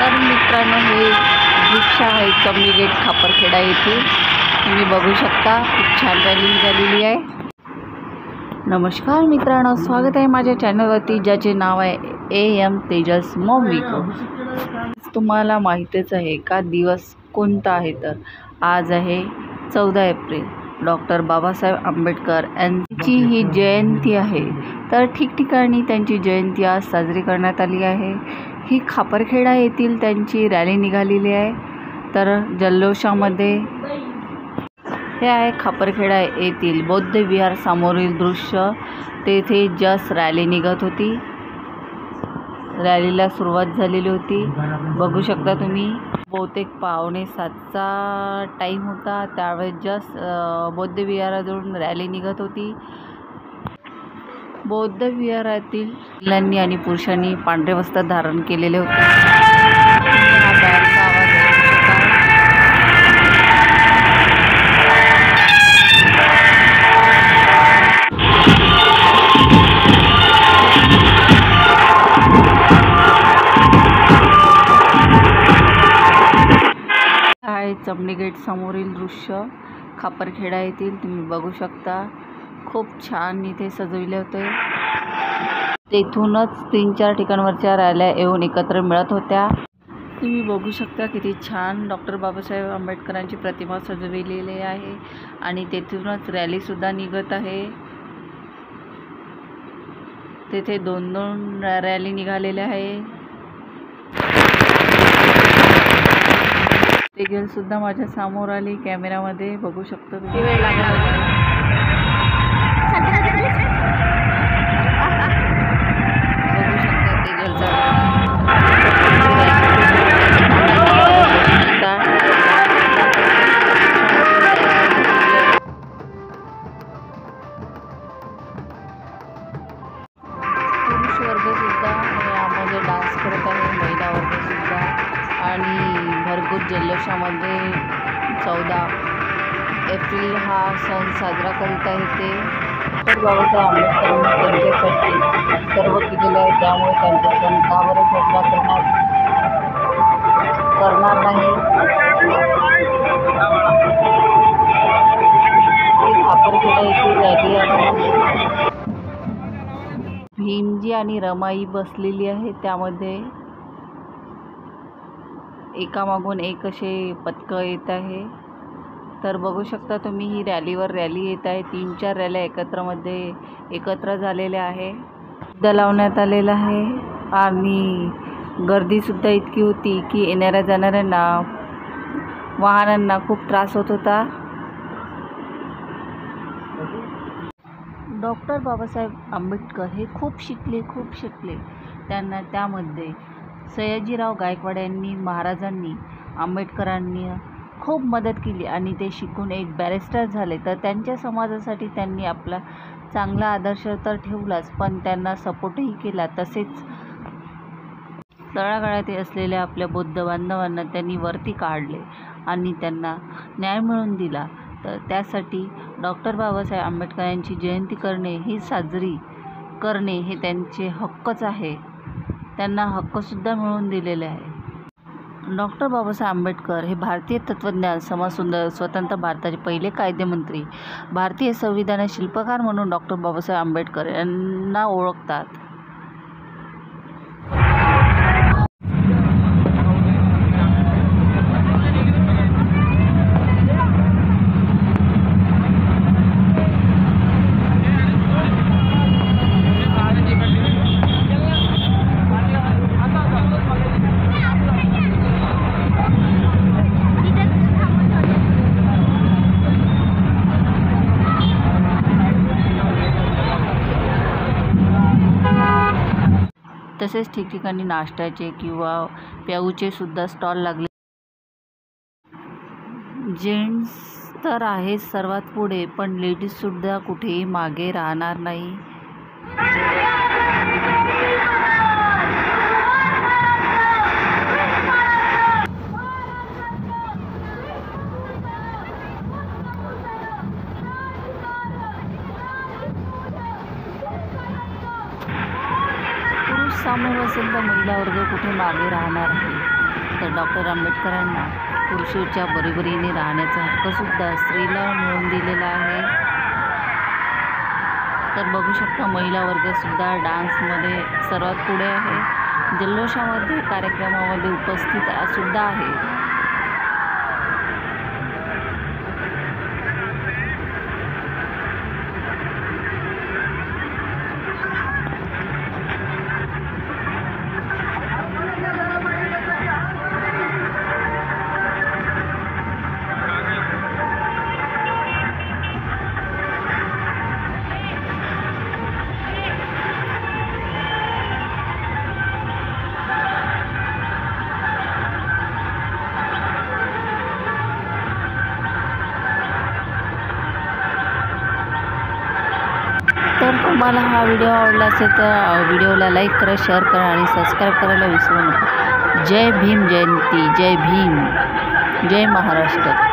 तर मित्रांनो, हे रिक्षा आहे कमी गेट खापरखेडा येथे. तुम्ही बघू शकता खूप छान रॅली निघालेली आहे. नमस्कार मित्रांनो, स्वागत आहे माझ्या चॅनलवरती ज्याचे नाव आहे AM तेजस मॉमिको. तुम्हाला माहीतच आहे का दिवस कोणता आहे, तर आज आहे 14 एप्रिल. डॉक्टर बाबासाहेब आंबेडकर यांची ही जयंती आहे. तर ठिकठिकाणी त्यांची जयंती आज साजरी करण्यात आली आहे. ही खापरखेडा येथील त्यांची रॅली निघालेली आहे. तर जल्लोषामध्ये हे आहे खापरखेडा येथील बौद्ध विहार समोरील दृश्य. तेथे जस्ट रॅली निघत होती. रॅलीला सुरुवात झालेली होती. बघू शकता तुम्ही. बहुतेक 6:45चा टाईम होता. त्यावेळेस जस्ट बौद्ध विहाराजवळून रॅली निघत होती. बौद्ध विहारातील महिलांनी आणि पुरुषांनी पांढरे वस्त्र धारण केलेले होते. हा बँडचा आवाज ऐकू शकाल. आहे चमनी गेट समोरील दृश्य खापरखेडा येथील. तुम्ही बघू शकता खूप छान इथे सजविले होते. तेथूनच 3-4 ठिकाणवरच्या रॅल्या येऊन एकत्र मिळत होत्या. तुम्ही बघू शकता किती छान डॉक्टर बाबासाहेब आंबेडकरांची प्रतिमा सजविलेली आहे आणि तेथूनच रॅलीसुद्धा निघत आहे. तेथे 2-2 रॅली निघालेल्या आहे. ते सुद्धा माझ्या समोर आली कॅमेरामध्ये. बघू शकता तुम्ही. वेळ लागला होता. बघू शकता तेजलचा पुरुष वर्ग सुद्धा यामध्ये डान्स करत आहे, महिला वर्ग सुद्धा. आणि भरपूर जल्लोषामध्ये 14 एप्रिल हा सण साजरा करीत आहे. ते डॉक्टर बाबासाहेब आंबेडकरांनी त्यांच्यासाठी सर्व केलेले आहे. त्यामुळे त्यांचा सण का बरं साजरा करणार नाही. खापरखेडा येथील रॅली आहे. भीमजी आणि रमाई बसलेली आहे. त्यामध्ये एकामागून एक असे पथकं येत आहे. तर बघू शकता तुम्ही ही रॅलीवर रॅली येत आहे. 3-4 रॅल्या एकत्र झालेल्या आहे. लावण्यात आलेला आहे आणि गर्दीसुद्धा इतकी होती की येणाऱ्या जाणाऱ्यांना वाहनांना खूप त्रास होत होता. डॉक्टर बाबासाहेब आंबेडकर हे खूप शिकले. त्यांना त्यामध्ये सयाजीराव गायकवाड यांनी महाराजांनी आंबेडकरांनी खूप मदत केली आणि ते शिकून एक बॅरिस्टर झाले. तर त्यांच्या समाजासाठी त्यांनी आपला चांगला आदर्श तर ठेवलाच, पण त्यांना सपोर्टही केला. तसेच तळागाळात असलेल्या आपल्या बौद्ध बांधवांना त्यांनी वरती काढले आणि त्यांना न्याय मिळवून दिला. तर त्यासाठी डॉक्टर बाबासाहेब आंबेडकर यांची जयंती साजरी करणे हे त्यांचे हक्कच आहे. त्यांना हक्कसुद्धा मिळवून दिलेले आहे. डॉक्टर बाबासाहेब आंबेडकर हे भारतीय तत्त्वज्ञान, समाजसुधारक, स्वतंत्र भारताचे पहिले कायदेमंत्री, भारतीय संविधानाचे शिल्पकार म्हणून डॉक्टर बाबासाहेब आंबेडकर यांना ओळखतात. तसेच ठिकठिकाणी नाश्त्याचे किंवा प्याऊचे सुद्धा स्टॉल लागले. जेंट्स तर आहे सर्वात पुढे, पण लेडीजसुद्धा कुठेही मागे राहणार नाही. पुरुष सामील असेल तर महिला वर्ग कुठे मागे राहणार आहे. तर डॉक्टर आंबेडकरांना पुरुषाच्या बरोबरीने राहण्याचा हक्कसुद्धा स्त्रीला मिळवून दिलेला आहे. तर बघू शकता महिला वर्गसुद्धा डान्समध्ये सर्वात पुढे आहे. जल्लोषामध्ये कार्यक्रमामध्ये उपस्थित सुद्धा आहे. तर तुम्हाला हा व्हिडिओ आवडला असेल तर व्हिडिओला लाईक करा, शेअर करा आणि सबस्क्राईब करायला विसरू नका. जय भीम जयंती, जय भीम, जय महाराष्ट्र.